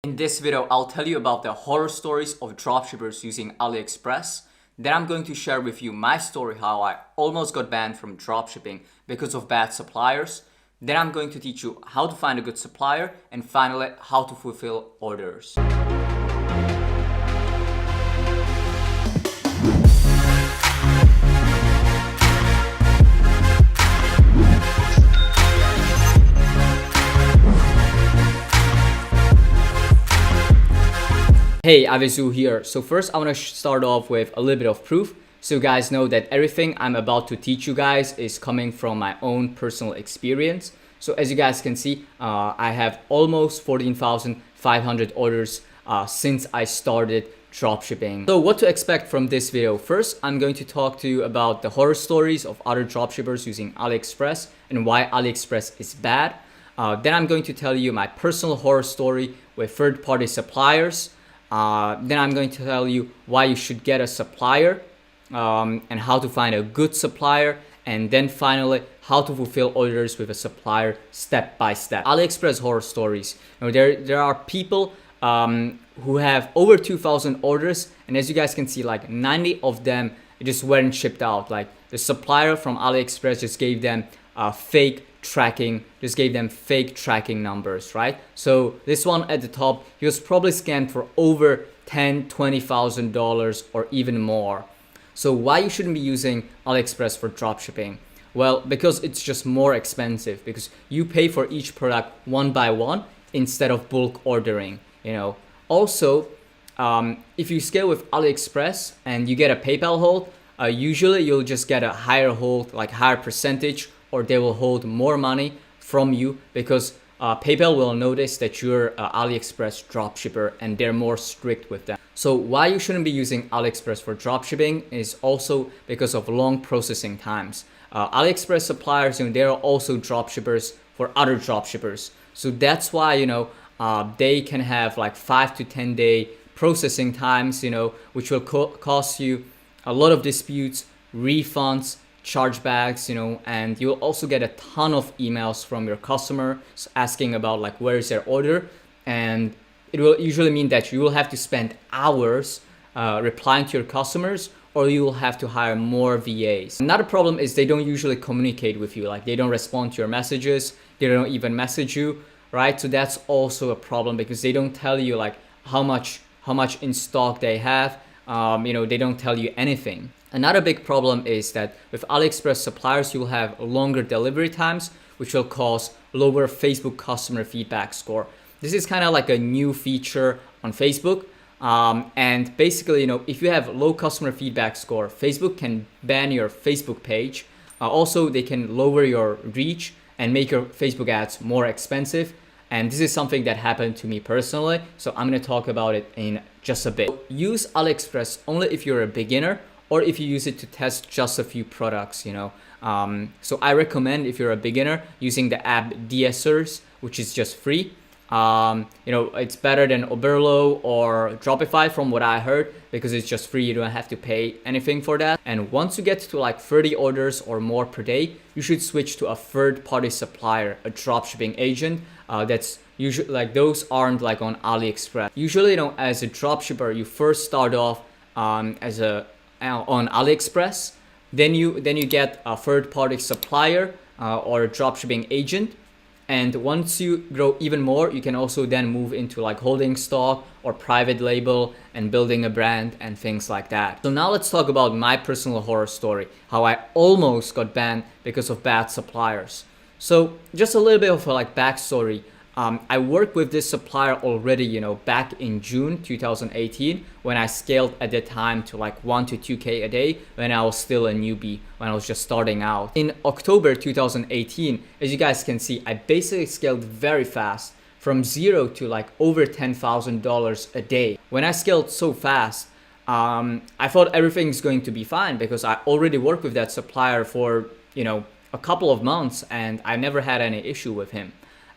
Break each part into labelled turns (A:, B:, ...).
A: In this video, I'll tell you about the horror stories of dropshippers using Aliexpress. Then I'm going to share with you my story how I almost got banned from dropshipping because of bad suppliers. Then I'm going to teach you how to find a good supplier, and finally how to fulfill orders. Hey, Avizu here. So first I want to start off with a little bit of proof so you guys know that everything I'm about to teach you guys is coming from my own personal experience. So as you guys can see, I have almost 14,500 orders since I started dropshipping. So what to expect from this video? First, I'm going to talk to you about the horror stories of other dropshippers using Aliexpress and why Aliexpress is bad. Then I'm going to tell you my personal horror story with third-party suppliers. Then I'm going to tell you why you should get a supplier and how to find a good supplier, and then finally how to fulfill orders with a supplier step by step. Aliexpress horror stories. There are people who have over 2,000 orders, and as you guys can see, like 90 of them just weren't shipped out. Like the supplier from Aliexpress just gave them fake tracking numbers, right? So this one at the top, he was probably scammed for over $20,000 or even more. So why you shouldn't be using Aliexpress for dropshipping? Well, because it's just more expensive, because you pay for each product one by one instead of bulk ordering, Also, if you scale with Aliexpress and you get a PayPal hold, usually you'll just get a higher hold, like higher percentage, or they will hold more money from you because PayPal will notice that you're an Aliexpress dropshipper and they're more strict with that. So why you shouldn't be using Aliexpress for dropshipping is also because of long processing times. Aliexpress suppliers, they're also dropshippers for other dropshippers. So that's why, they can have like 5 to 10 day processing times, which will cost you a lot of disputes, refunds, chargebacks, and you'll also get a ton of emails from your customers asking about like where is their order, and it will usually mean that you will have to spend hours replying to your customers, or you will have to hire more VAs. Another problem is they don't usually communicate with you, like they don't respond to your messages, they don't even message you, right? So that's also a problem because they don't tell you like how much in stock they have. They don't tell you anything. Another big problem is that with Aliexpress suppliers, you'll have longer delivery times, which will cause lower Facebook customer feedback score. This is kind of like a new feature on Facebook. And basically, if you have low customer feedback score, Facebook can ban your Facebook page. Also, they can lower your reach and make your Facebook ads more expensive. And this is something that happened to me personally. So I'm going to talk about it in just a bit. Use Aliexpress only if you're a beginner, or if you use it to test just a few products, So I recommend, if you're a beginner, using the app DSers, which is just free. It's better than Oberlo or Shopify from what I heard, because it's just free. You don't have to pay anything for that. And once you get to like 30 orders or more per day, you should switch to a third-party supplier, a dropshipping agent. That's usually like, those aren't like on Aliexpress. Usually, as a dropshipper, you first start off on Aliexpress, then you get a third-party supplier or a dropshipping agent, and once you grow even more, you can also then move into like holding stock or private label and building a brand and things like that. So now let's talk about my personal horror story, how I almost got banned because of bad suppliers. So just a little bit of a like backstory. I worked with this supplier already, back in June 2018, when I scaled at the time to like 1 to 2K a day when I was still a newbie, when I was just starting out. In October 2018, as you guys can see, I basically scaled very fast from zero to like over $10,000 a day. When I scaled so fast, I thought everything's going to be fine because I already worked with that supplier for, a couple of months, and I never had any issue with him.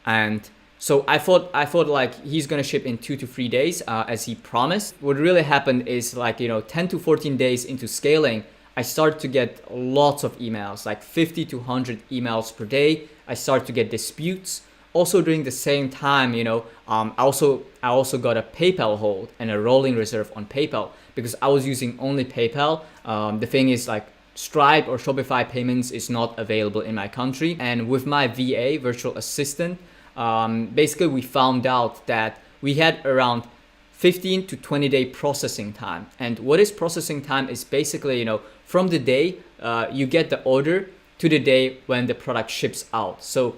A: And so I thought like he's gonna ship in 2 to 3 days, as he promised. What really happened is like 10 to 14 days into scaling, I started to get lots of emails, like 50 to 100 emails per day. I started to get disputes Also during the same time, I also got a PayPal hold and a rolling reserve on PayPal because I was using only PayPal. The thing is like Stripe or Shopify payments is not available in my country. And with my VA, virtual assistant, basically we found out that we had around 15 to 20 day processing time. And what is processing time is basically, from the day you get the order to the day when the product ships out. So,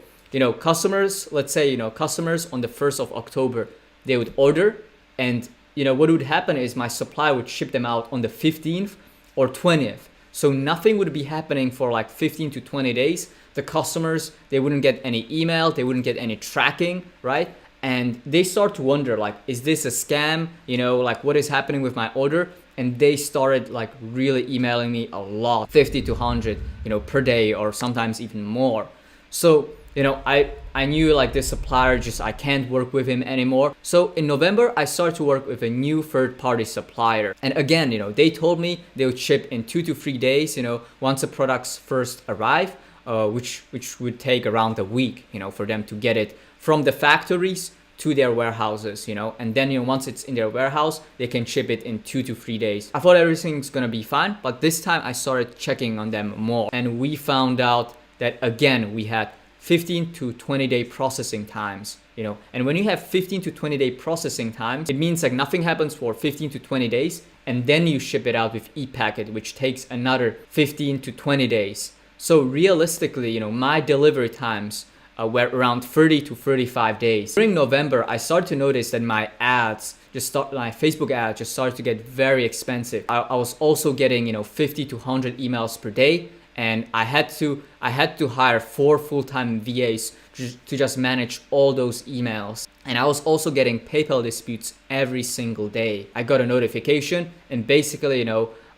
A: customers, let's say, customers on the 1st of October, they would order, and, what would happen is my supplier would ship them out on the 15th or 20th. So nothing would be happening for like 15 to 20 days. The customers, they wouldn't get any email, they wouldn't get any tracking, right? And they start to wonder, like, is this a scam? Like, what is happening with my order? And they started like really emailing me a lot, 50 to 100, per day, or sometimes even more. So, I knew like this supplier, I can't work with him anymore. So in November, I started to work with a new third-party supplier. And again, they told me they would ship in 2 to 3 days, once the products first arrive, which would take around a week, for them to get it from the factories to their warehouses, and then, once it's in their warehouse, they can ship it in 2 to 3 days. I thought everything's gonna be fine, but this time I started checking on them more, and we found out that again, we had 15 to 20 day processing times, and when you have 15 to 20 day processing times, it means like nothing happens for 15 to 20 days, and then you ship it out with e-packet, which takes another 15 to 20 days. So realistically, my delivery times were around 30 to 35 days. During November, I started to notice that my Facebook ads just started to get very expensive. I was also getting, 50 to 100 emails per day, and I had to hire 4 full-time VAs to just manage all those emails. And I was also getting PayPal disputes every single day. I got a notification, and basically,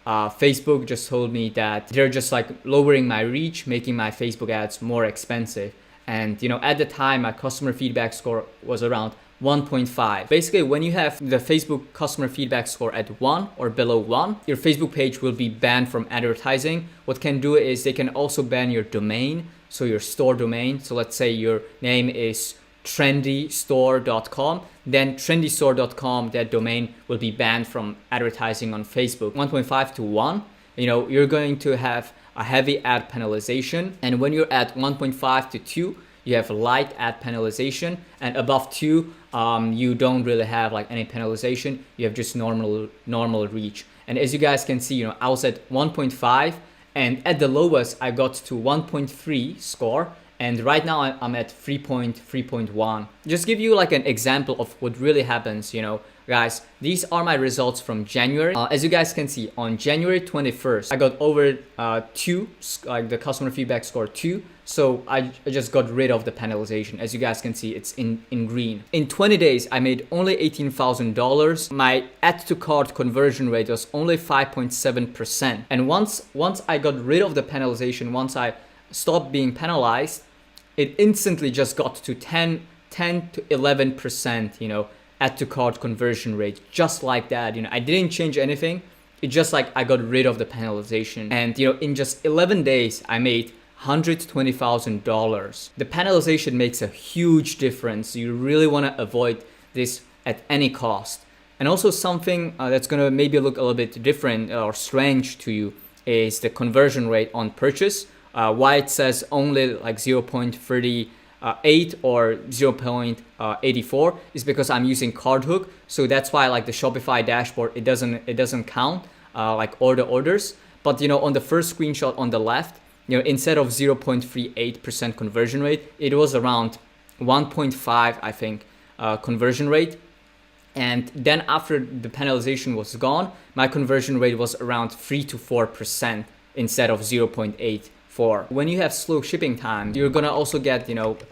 A: Facebook just told me that they're just like lowering my reach, making my Facebook ads more expensive. And at the time, my customer feedback score was around 1.5. Basically, when you have the Facebook customer feedback score at 1 or below 1, your Facebook page will be banned from advertising. What can do is they can also ban your domain, so your store domain. So let's say your name is trendystore.com, then trendystore.com, that domain will be banned from advertising on Facebook. 1.5 to 1, you're going to have a heavy ad penalization. And when you're at 1.5 to 2, you have light ad penalization, and above 2, you don't really have like any penalization. You have just normal reach. And as you guys can see, I was at 1.5, and at the lowest I got to 1.3 score, and right now I'm at 3.1. Just give you like an example of what really happens, guys. These are my results from January. As you guys can see, on January 21st, I got over 2, like the customer feedback score 2. So I just got rid of the penalization. As you guys can see, it's in green. In 20 days, I made only $18,000. My add to cart conversion rate was only 5.7%. And once I got rid of the penalization, once I stopped being penalized, it instantly just got to 10 to 11%, add to cart conversion rate, just like that. I didn't change anything. It just like I got rid of the penalization. And in just 11 days, I made $120,000. The penalization makes a huge difference. You really want to avoid this at any cost. And also something that's going to maybe look a little bit different or strange to you is the conversion rate on purchase. Why it says only like 0.38 or 0.84 is because I'm using card hook. So that's why like the Shopify dashboard, it doesn't count like all the orders. But on the first screenshot on the left, instead of 0.38% conversion rate, it was around 1.5, I think, conversion rate. And then after the penalization was gone, my conversion rate was around 3 to 4% instead of 0.84. When you have slow shipping time, you're gonna also get,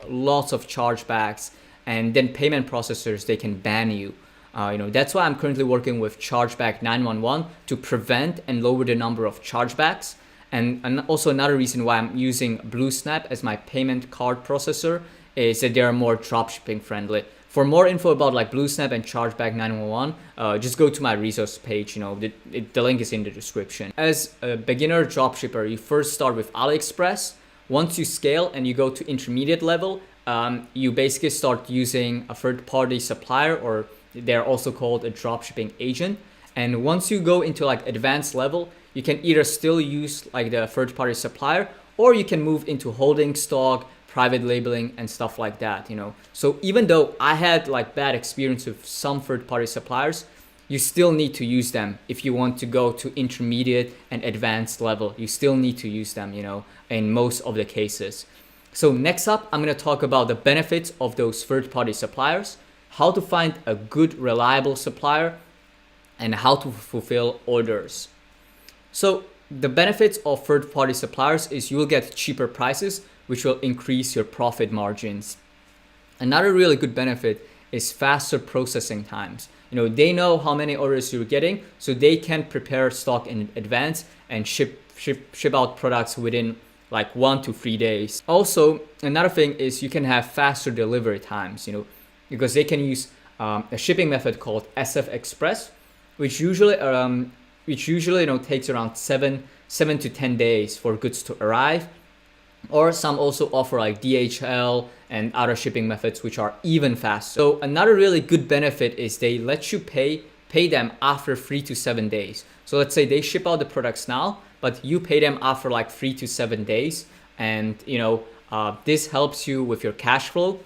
A: lots of chargebacks, and then payment processors, they can ban you. That's why I'm currently working with Chargeback 911 to prevent and lower the number of chargebacks. And also another reason why I'm using BlueSnap as my payment card processor is that they are more dropshipping friendly. For more info about like BlueSnap and Chargeback 911, just go to my resource page. The link is in the description. As a beginner dropshipper, you first start with Aliexpress. Once you scale and you go to intermediate level, you basically start using a third-party supplier, or they're also called a dropshipping agent. And once you go into like advanced level, you can either still use like the third-party supplier, or you can move into holding stock, private labeling, and stuff like that, you know. So even though I had like bad experience with some third-party suppliers, you still need to use them if you want to go to intermediate and advanced level. You still need to use them, you know, in most of the cases. So next up, I'm going to talk about the benefits of those third-party suppliers, how to find a good, reliable supplier, and how to fulfill orders. So the benefits of third-party suppliers is you will get cheaper prices, which will increase your profit margins. Another really good benefit is faster processing times. You know, they know how many orders you're getting, so they can prepare stock in advance and ship out products within like 1 to 3 days. Also, another thing is you can have faster delivery times, you know, because they can use a shipping method called Aliexpress, which usually you know takes around 7 to 10 days for goods to arrive. Or some also offer like DHL and other shipping methods which are even faster. So another really good benefit is they let you pay them after 3 to 7 days. So let's say they ship out the products now, but you pay them after like 3 to 7 days. And you know, this helps you with your cash flow.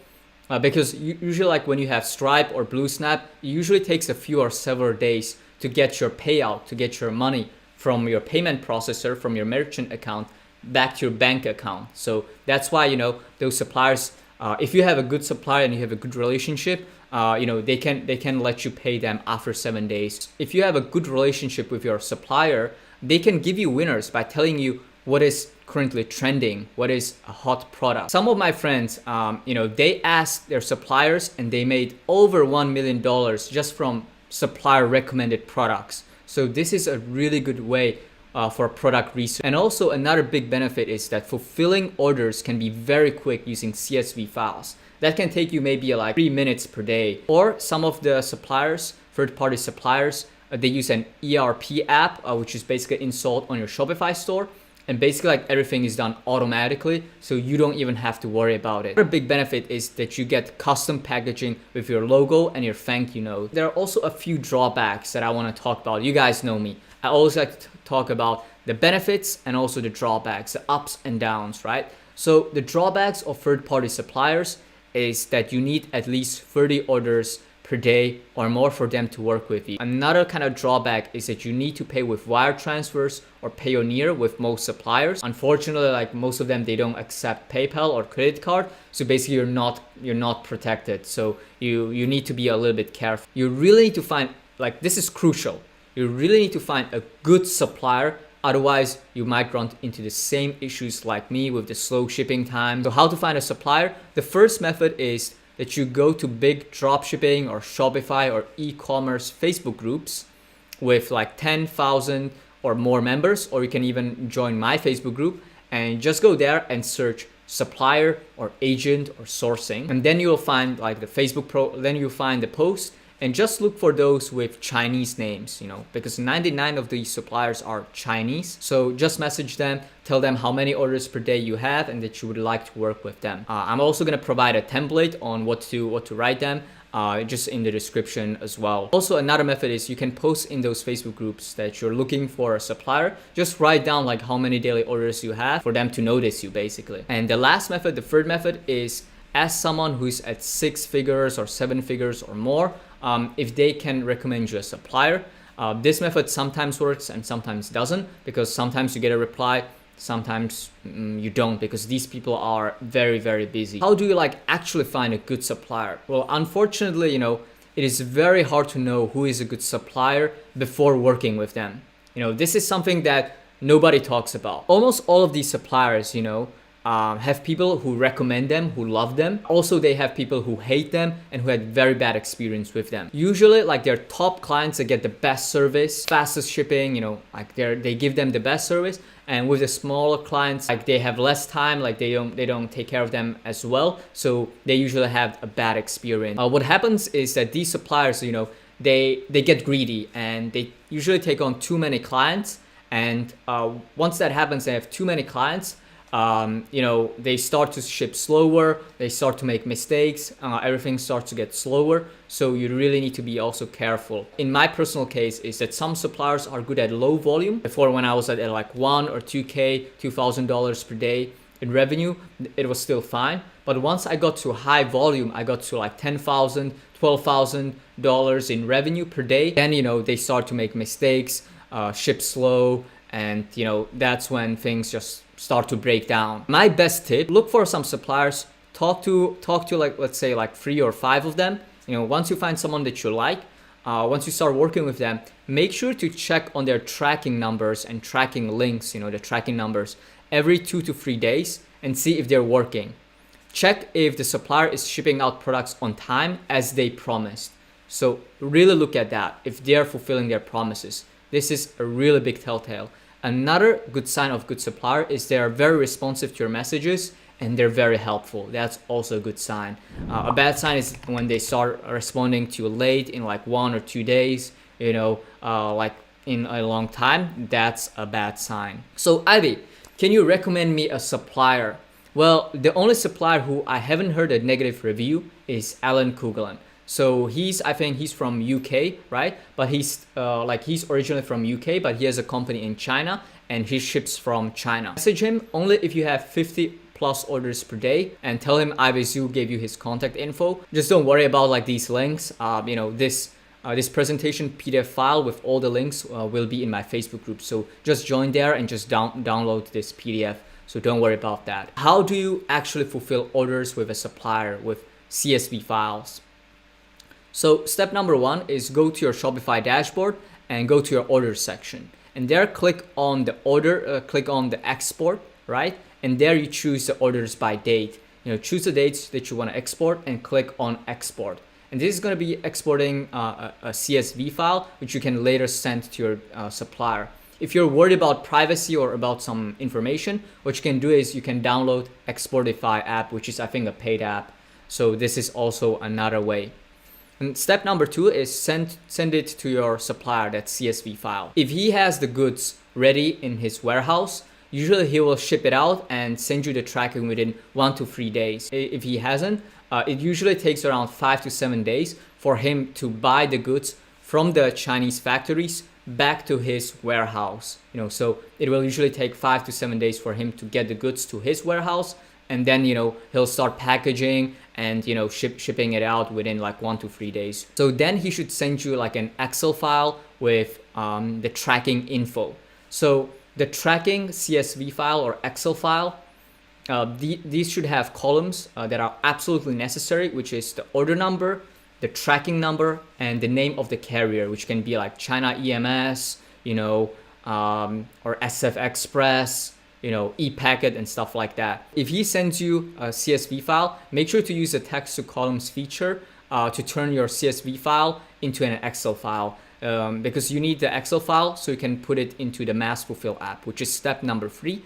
A: Because usually like when you have Stripe or BlueSnap, it usually takes a few or several days to get your payout, to get your money from your payment processor, from your merchant account, back to your bank account. So that's why, you know, those suppliers, if you have a good supplier and you have a good relationship, you know, they can let you pay them after 7 days. If you have a good relationship with your supplier, they can give you winners by telling you what is currently trending, what is a hot product. Some of my friends, you know, they asked their suppliers and they made over $1 million just from supplier recommended products. So this is a really good way for product research. And also another big benefit is that fulfilling orders can be very quick using CSV files. That can take you maybe like 3 minutes per day. Or some of the suppliers, third-party suppliers, they use an ERP app, which is basically installed on your Shopify store. And basically like everything is done automatically, so you don't even have to worry about it. Another big benefit is that you get custom packaging with your logo and your thank you note. There are also a few drawbacks that I want to talk about. You guys know me. I always like to talk about the benefits and also the drawbacks, the ups and downs, right? So the drawbacks of third-party suppliers is that you need at least 30 orders per day or more for them to work with you. Another kind of drawback is that you need to pay with wire transfers or Payoneer with most suppliers. Unfortunately, like most of them, they don't accept PayPal or credit card. So basically you're not protected. So you need to be a little bit careful. You really need to find, like this is crucial. You really need to find a good supplier. Otherwise, you might run into the same issues like me with the slow shipping time. So how to find a supplier? The first method is that you go to big dropshipping or Shopify or e-commerce Facebook groups with like 10,000 or more members, or you can even join my Facebook group and just go there and search supplier or agent or sourcing. And then you'll find like the then you'll find the post and just look for those with Chinese names, you know, because 99 of these suppliers are Chinese. So just message them, tell them how many orders per day you have and that you would like to work with them. I'm also gonna provide a template on what to write them just in the description as well. Also, another method is you can post in those Facebook groups that you're looking for a supplier. Just write down like how many daily orders you have for them to notice you basically. And the last method, the third method, is ask someone who's at 6 figures or 7 figures or more if they can recommend you a supplier. This method sometimes works and sometimes doesn't, because sometimes you get a reply, sometimes you don't, because these people are very, very busy. How do you like actually find a good supplier? Well, unfortunately, you know, it is very hard to know who is a good supplier before working with them. You know, this is something that nobody talks about. Almost all of these suppliers, you know, have people who recommend them, who love them. Also, they have people who hate them and who had very bad experience with them. Usually, like their top clients, they get the best service, fastest shipping, you know, like they give them the best service. And with the smaller clients, like they have less time, like they don't take care of them as well. So they usually have a bad experience. What happens is that these suppliers, you know, they get greedy and they usually take on too many clients. And once that happens, they have too many clients. they start to ship slower, they start to make mistakes, everything starts to get slower. So you really need to be also careful. In my personal case is that some suppliers are good at low volume. Before, when I was at like 1 or 2K, $2,000 per day in revenue, it was still fine. But once I got to high volume, I got to like $10,000, $12,000 in revenue per day. Then, they start to make mistakes, ship slow, and that's when things just start to break down. My best tip: look for some suppliers, talk to like, let's say like 3 or 5 of them. Once you find someone that you like, once you start working with them, make sure to check on their tracking numbers and tracking links, the tracking numbers every 2 to 3 days, and see if they're working. Check if the supplier is shipping out products on time as they promised. So really look at that, if they're fulfilling their promises. This is a really big telltale. Another good sign of good supplier is they are very responsive to your messages and they're very helpful. That's also a good sign. A bad sign is when they start responding to you late, in like 1 or 2 days, like in a long time. That's a bad sign. So Ivy, can you recommend me a supplier? Well, the only supplier who I haven't heard a negative review is Alan Kugelan. So I think he's from UK, right? But he's originally from UK, but he has a company in China and he ships from China. Message him only if you have 50 plus orders per day and tell him Ivy Zhu gave you his contact info. Just don't worry about like these links. This presentation PDF file with all the links will be in my Facebook group. So just join there and just download this PDF. So don't worry about that. How do you actually fulfill orders with a supplier with CSV files? So step number 1 is go to your Shopify dashboard and go to your orders section. And there click on the order, click on the export, right? And there you choose the orders by date. Choose the dates that you want to export and click on export. And this is going to be exporting a CSV file, which you can later send to your supplier. If you're worried about privacy or about some information, what you can do is you can download Exportify app, which is I think a paid app. So this is also another way. And step number 2 is send it to your supplier, that CSV file. If he has the goods ready in his warehouse, usually he will ship it out and send you the tracking within 1 to 3 days. If he hasn't, it usually takes around 5 to 7 days for him to buy the goods from the Chinese factories back to his warehouse. So it will usually take 5 to 7 days for him to get the goods to his warehouse, and then he'll start packaging and shipping it out within like 1 to 3 days. So then he should send you like an Excel file with the tracking info. So the tracking CSV file or Excel file, these should have columns that are absolutely necessary, which is the order number, the tracking number, and the name of the carrier, which can be like China EMS, or SF Express, e-packet and stuff like that. If he sends you a CSV file, make sure to use the text to columns feature to turn your CSV file into an Excel file, because you need the Excel file so you can put it into the massfulfill app, which is step number 3.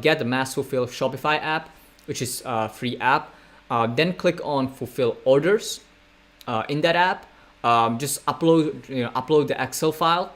A: Get the massfulfill Shopify app, which is a free app. Then click on fulfill orders. In that app, just upload the Excel file.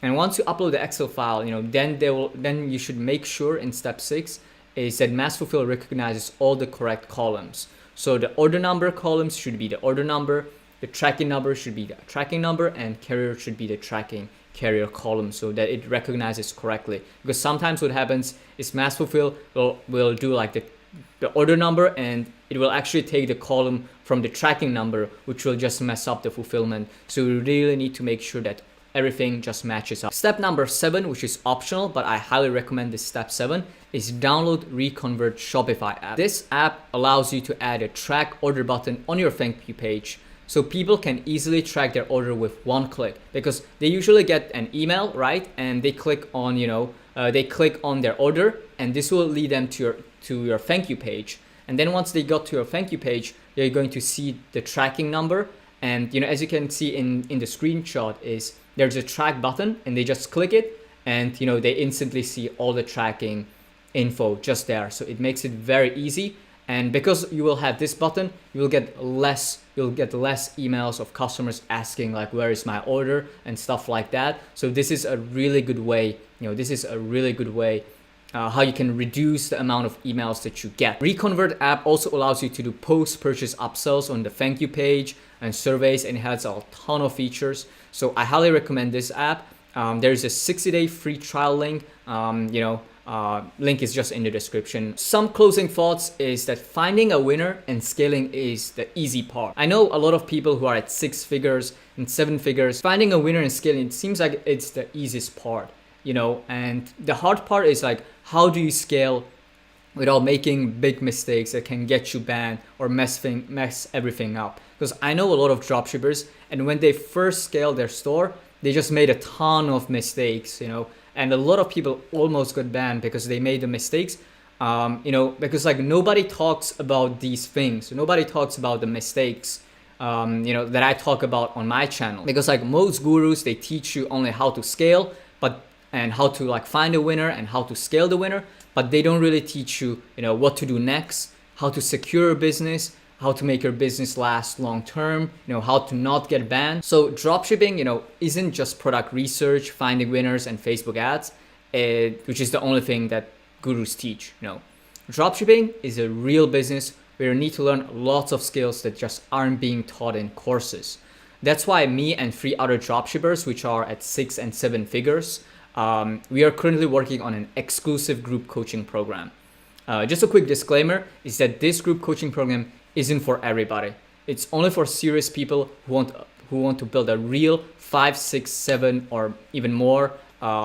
A: And once you upload the Excel file, then you should make sure in step 6 is that massfulfill recognizes all the correct columns. So the order number columns should be the order number, the tracking number should be the tracking number, and carrier should be the tracking carrier column, so that it recognizes correctly. Because sometimes what happens is massfulfill will do like the order number, and it will actually take the column from the tracking number, which will just mess up the fulfillment. So you really need to make sure that everything just matches up. Step number 7, which is optional, but I highly recommend this step 7, is download Reconvert Shopify app. This app allows you to add a track order button on your thank you page, so people can easily track their order with one click, because they usually get an email, right? And they click on, their order, and this will lead them to your thank you page. And then once they got to your thank you page, they're going to see the tracking number. And as you can see in the screenshot, is there's a track button, and they just click it, and they instantly see all the tracking info just there. So it makes it very easy. And because you will have this button, you'll get less emails of customers asking like, where is my order and stuff like that. So this is a really good way. This is a really good way how you can reduce the amount of emails that you get. Reconvert app also allows you to do post-purchase upsells on the thank you page and surveys, and it has a ton of features. So I highly recommend this app. There's a 60-day free trial link. Link is just in the description. Some closing thoughts is that finding a winner and scaling is the easy part. I know a lot of people who are at 6 figures and 7 figures. Finding a winner and scaling, it seems like it's the easiest part, and the hard part is like, how do you scale without making big mistakes that can get you banned or mess everything up? Because I know a lot of dropshippers, and when they first scaled their store, they just made a ton of mistakes, and a lot of people almost got banned because they made the mistakes. Because like nobody talks about these things. Nobody talks about the mistakes, that I talk about on my channel. Because like most gurus, they teach you only how to scale, and how to like find a winner and how to scale the winner, but they don't really teach you, what to do next, how to secure a business, how to make your business last long term, how to not get banned. So dropshipping, isn't just product research, finding winners and Facebook ads, which is the only thing that gurus teach. Dropshipping is a real business where you need to learn lots of skills that just aren't being taught in courses. That's why me and 3 other dropshippers, which are at 6 and 7 figures, we are currently working on an exclusive group coaching program. Just a quick disclaimer is that this group coaching program isn't for everybody. It's only for serious people who want to build a real 5, 6, 7 or even more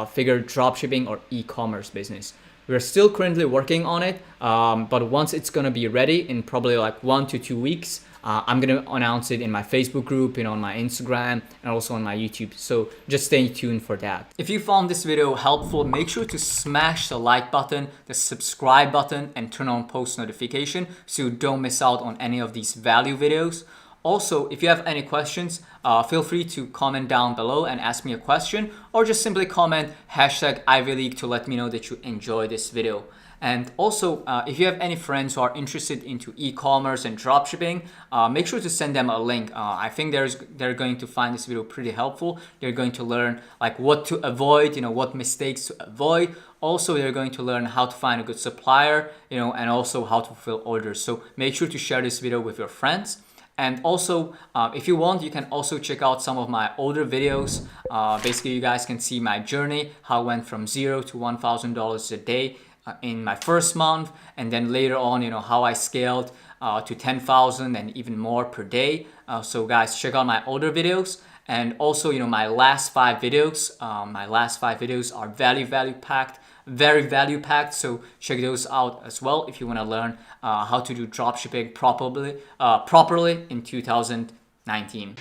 A: figure dropshipping or e-commerce business. We're still currently working on it, but once it's gonna be ready in probably like 1 to 2 weeks, I'm gonna announce it in my Facebook group, on my Instagram, and also on my YouTube. So just stay tuned for that. If you found this video helpful, make sure to smash the like button, the subscribe button, and turn on post notification so you don't miss out on any of these value videos. Also, if you have any questions, feel free to comment down below and ask me a question, or just simply comment #IvyLeague to let me know that you enjoy this video. And also, if you have any friends who are interested into e-commerce and dropshipping, make sure to send them a link. I think they're going to find this video pretty helpful. They're going to learn like what to avoid, what mistakes to avoid. Also, they're going to learn how to find a good supplier, and also how to fulfill orders. So make sure to share this video with your friends. And also, if you want, you can also check out some of my older videos. Basically, you guys can see my journey, how I went from $0 to $1,000 a day in my first month, and then later on, how I scaled to 10,000 and even more per day. So guys, check out my older videos. And also, my last 5 videos. My last 5 videos are value packed, very value packed. So check those out as well if you want to learn how to do dropshipping properly in 2019.